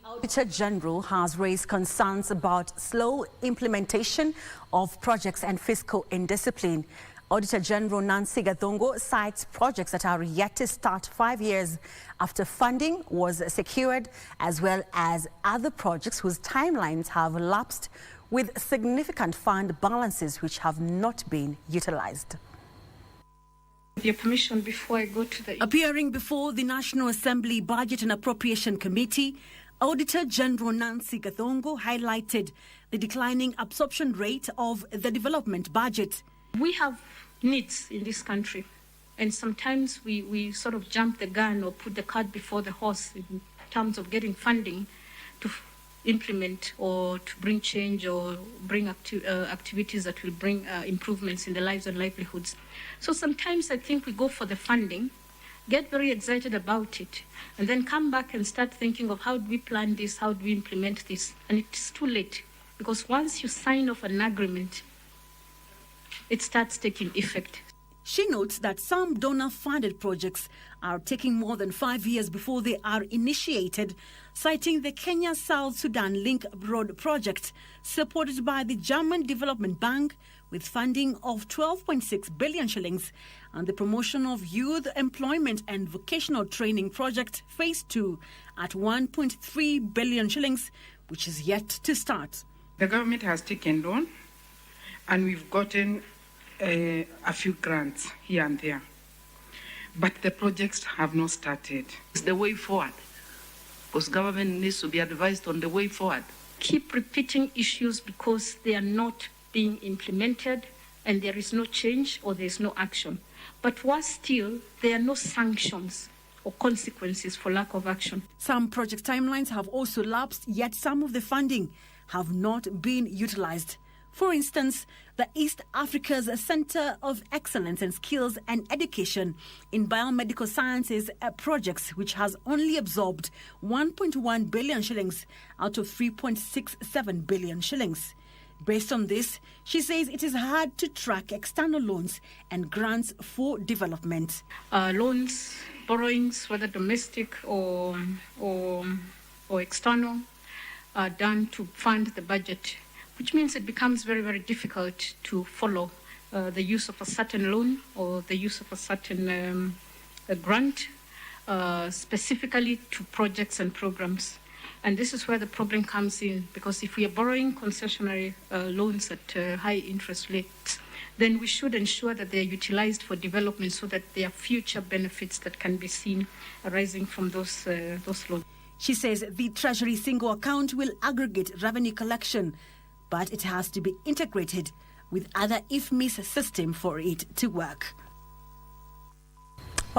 Auditor General has raised concerns about slow implementation of projects and fiscal indiscipline. Auditor General Nancy Gathungu cites projects that are yet to start 5 years after funding was secured, as well as other projects whose timelines have lapsed with significant fund balances which have not been utilized. With your permission, before I go to the... Appearing before the National Assembly Budget and Appropriation Committee, Auditor General Nancy Gathungu highlighted the declining absorption rate of the development budget. We have needs in this country, and sometimes we sort of jump the gun or put the cart before the horse in terms of getting funding to implement or to bring change or bring activities that will bring improvements in the lives and livelihoods. So sometimes I think we go for the funding, get very excited about it, and then come back and start thinking of how do we plan this, how do we implement this, and it's too late, because once you sign off an agreement, it starts taking effect. She notes that some donor-funded projects are taking more than 5 years before they are initiated, citing the Kenya-South Sudan Link Road project, supported by the German Development Bank, with funding of 12.6 billion shillings, and the promotion of youth employment and vocational training project phase 2 at 1.3 billion shillings, which is yet to start. The government has taken loan, and we've gotten a few grants here and there, but the projects have not started. It's the way forward, because government needs to be advised on the way forward. Keep repeating issues because they are not being implemented and there is no change or there is no action. But worse still, there are no sanctions or consequences for lack of action. Some project timelines have also lapsed, yet some of the funding have not been utilized. For instance, the East Africa's Center of Excellence in Skills and Education in Biomedical Sciences projects, which has only absorbed 1.1 billion shillings out of 3.67 billion shillings. Based on this, she says it is hard to track external loans and grants for development. Loans, borrowings, whether domestic or external, are done to fund the budget, which means it becomes very, very difficult to follow the use of a certain loan or the use of a certain grant, specifically to projects and programs. And this is where the problem comes in, because if we are borrowing concessionary loans at high interest rates, then we should ensure that they are utilized for development so that there are future benefits that can be seen arising from those loans. She says the Treasury single account will aggregate revenue collection, but it has to be integrated with other IFMIS system for it to work.